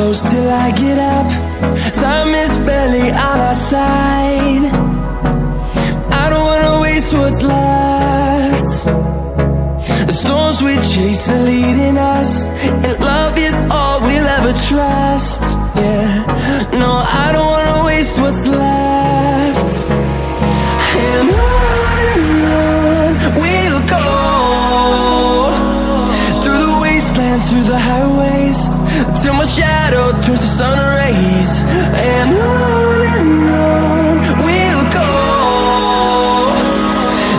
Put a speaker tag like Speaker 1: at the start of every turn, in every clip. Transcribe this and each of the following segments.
Speaker 1: close till I get up. Time is barely on our side. I don't wanna waste what's left. The storms we chase are leading us, and love is all we'll ever trust. Yeah, no, I don't wanna waste what's left. And on we'll go, through the wastelands, through the highways, till my shadow turns to sun rays. And on we'll go,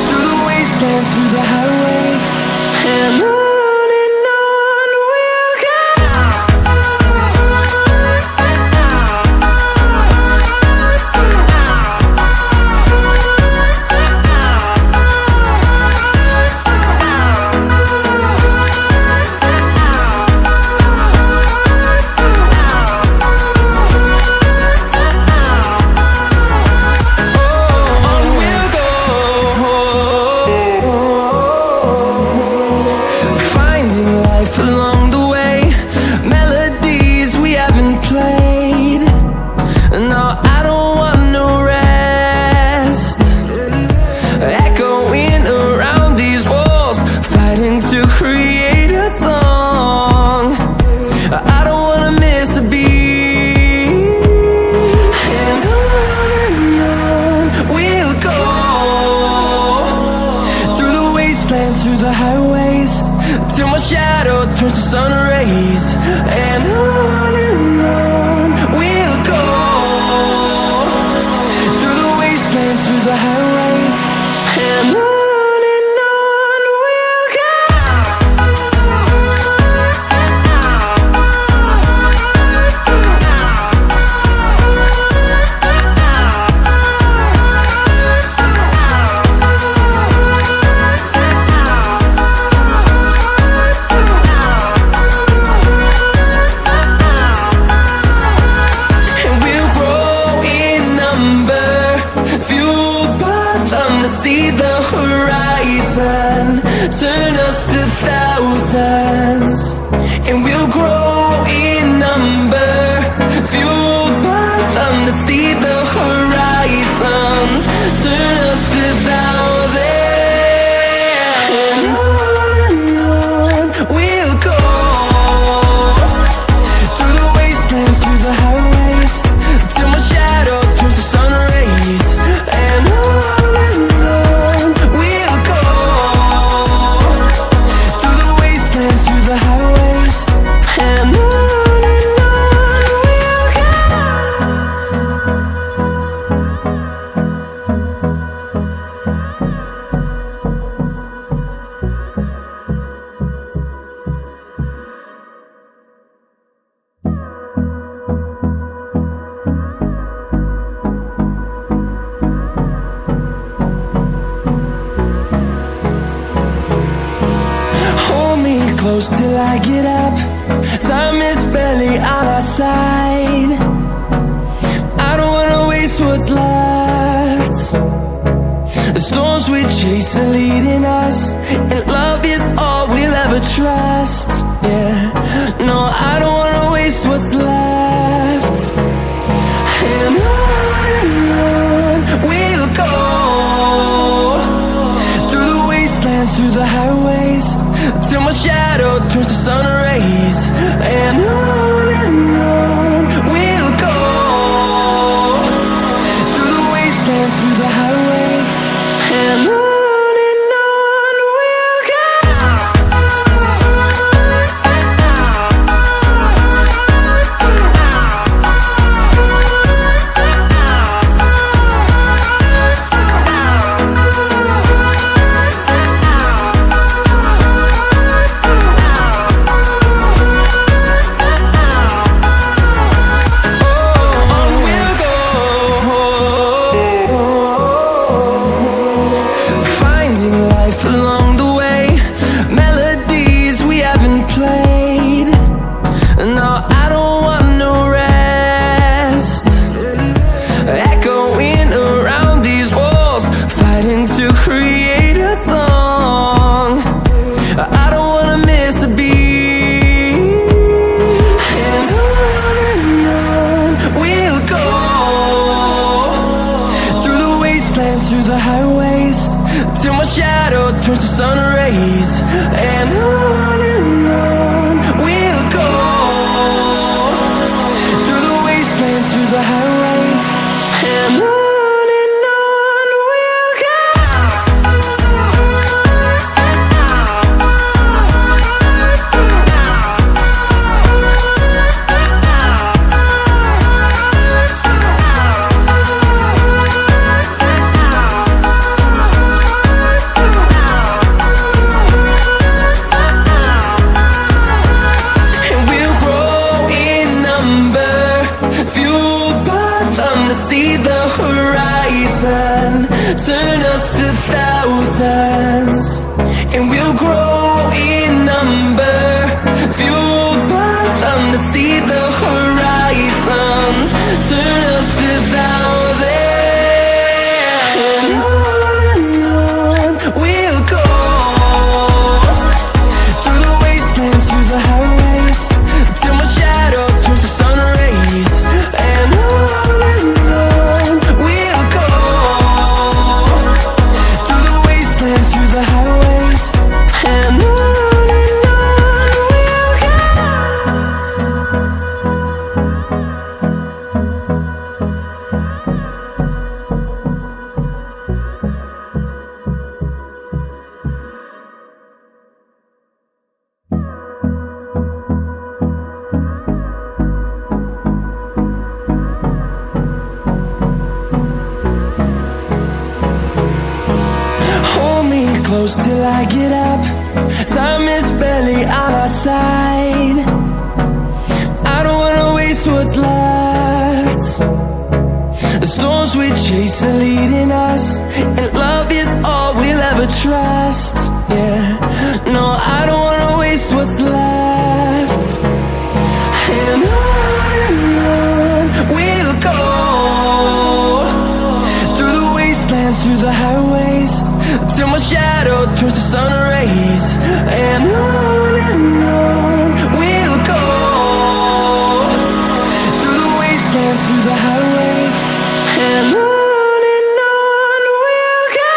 Speaker 1: through the wastelands, through the highways, and on. Along the way, melodies we haven't played. No, I don't want no rest. Echoing around these walls, fighting to create a song. I don't wanna miss a beat. And on we'll go, through the wastelands, through the highways, till my shadow turns to sun rays. And on we'll go, through the wastelands, through the highways, and on we'll go. See the horizon, turn us to thousands, and we'll grow in number, fueled by them to see the horizon, turn us to thousands. And on we'll go, through the wastelands, through the highways, till my shadow turns to sun rays. And on close till I get up. Time is barely on our side. I don't wanna waste what's left. The storms we chase are leading us, and love is all we'll ever trust. Yeah, no, I don't wanna waste what's left. And on we'll go, through the wastelands, through the highways, till my shadow turns to sun rays. And on we'll go, through the wastelands, through the highways, and on. highways, till my shadow turns to sun rays. And on we'll go, through the wastelands, through the highways. And on we'll go. See the horizon, turn us to thousands, and we'll grow in number, fueled by them to see the horizon, turn us to thousands. And on we'll go, through the wastelands, through the highways, till my shadow turns to sun rays. And close till I get up. Time is barely on our side. I don't wanna waste what's left. The storms we chase are leading us, and love is all we'll ever trust. Yeah, no, I don't wanna waste what's left. And on we'll go, through the wastelands, through the highways, till my shadow turns to sun rays. And on we'll go, through the wastelands, through the highways. And on we'll go.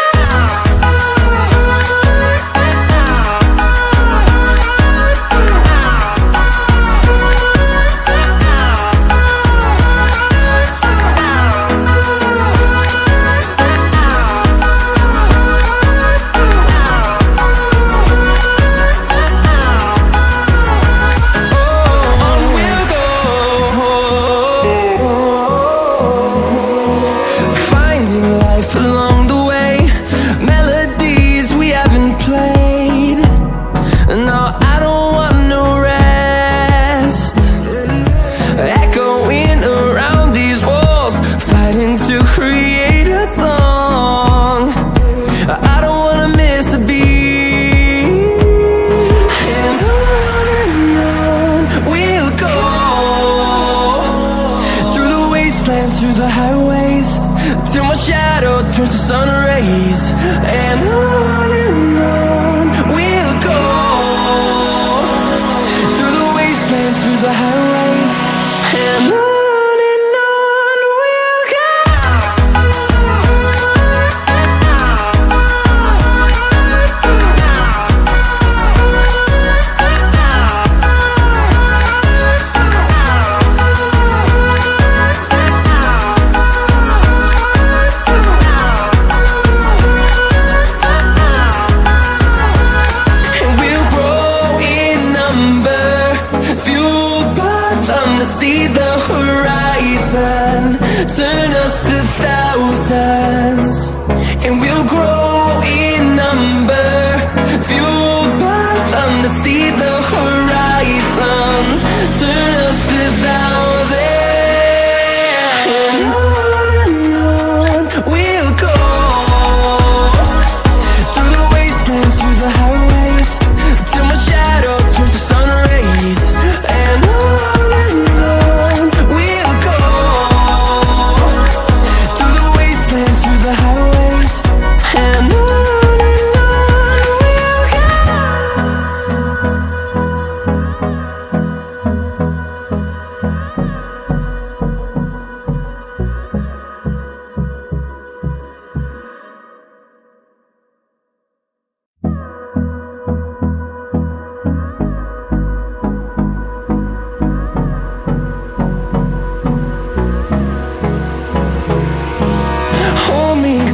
Speaker 1: Along the way, melodies we haven't played. No, I don't want no rest. Echoing around these walls, fighting to create a song. I don't wanna miss a beat. And on we'll go, through the wastelands, through the highways, till my shadow turns to sun rays. And on we'll go, through the wastelands, through the highways. And on we'll go.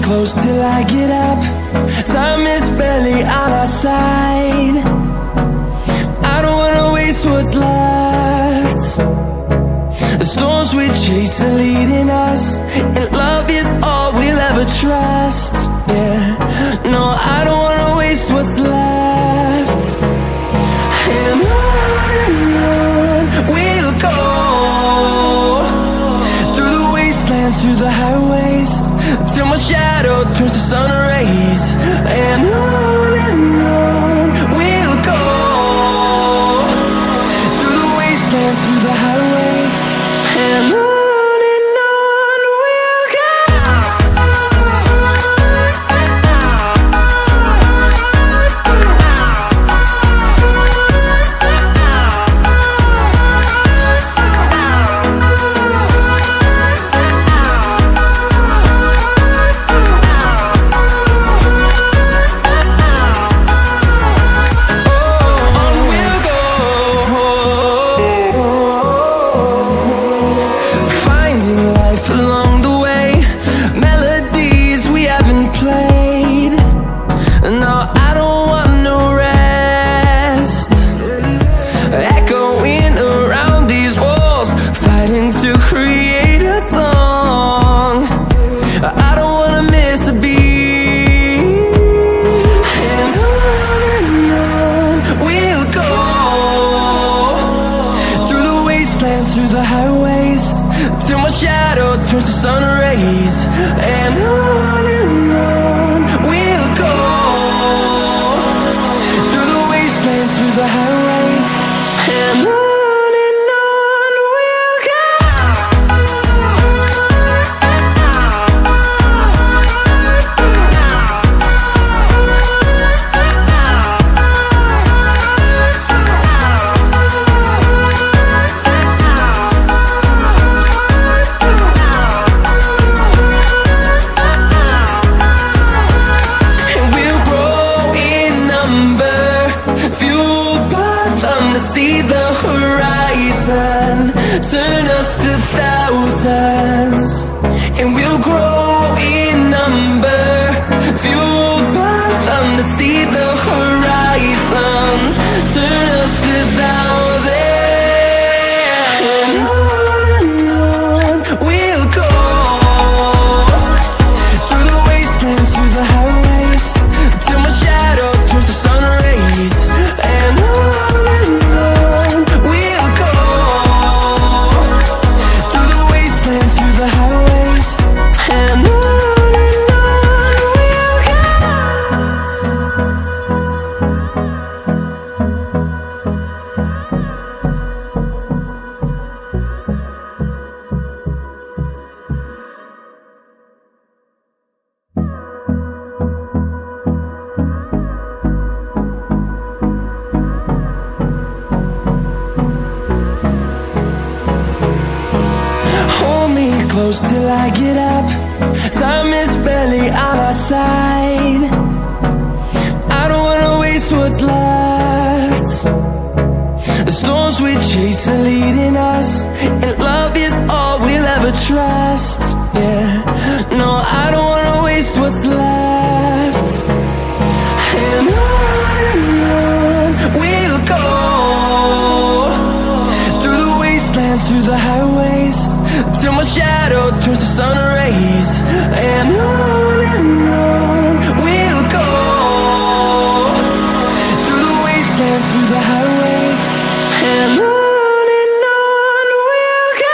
Speaker 1: close till I get up. Time is barely on our side. I don't wanna waste what's left. The storms we chase are leading us, and love is all we'll ever trust. Yeah, no, I don't wanna waste what's left. And on we'll go, through the wastelands, through the highways, till my shadow turns to sun rays. And on we'll go, through the wastelands, through the highways, and on we'll go. Through the highways, till my shadow turns to sun rays. And on we'll go, through the wastelands, through the highways, and on we'll go. See the horizon, turn us to thousands, and we'll grow in number, fueled by them to see the horizon, turn us to thousands. And on we'll go, through the wastelands, through the highways, till my shadow turns to sun rays. And on we'll go, through the wastelands, through the highways, and on we'll go. Hold me close till I get up. Time is barely on our side. I don't wanna waste what's left. The storms we chase are leading us, and love is all we'll ever trust. Yeah, no, I don't wanna waste what's left. And on we'll go, through the wastelands, through the highways, till my shadow turns to sun rays. And on we'll go, through the wastelands, through the highways, and on we'll go.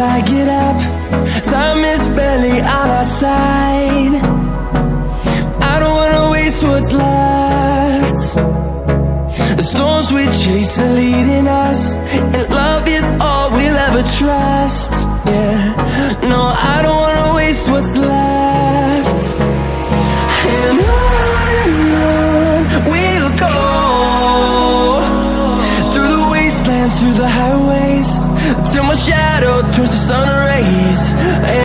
Speaker 1: I get up. Time is barely on our side. I don't wanna waste what's left. The storms we chase are leading us, and love is all we'll ever trust. Yeah, no, I don't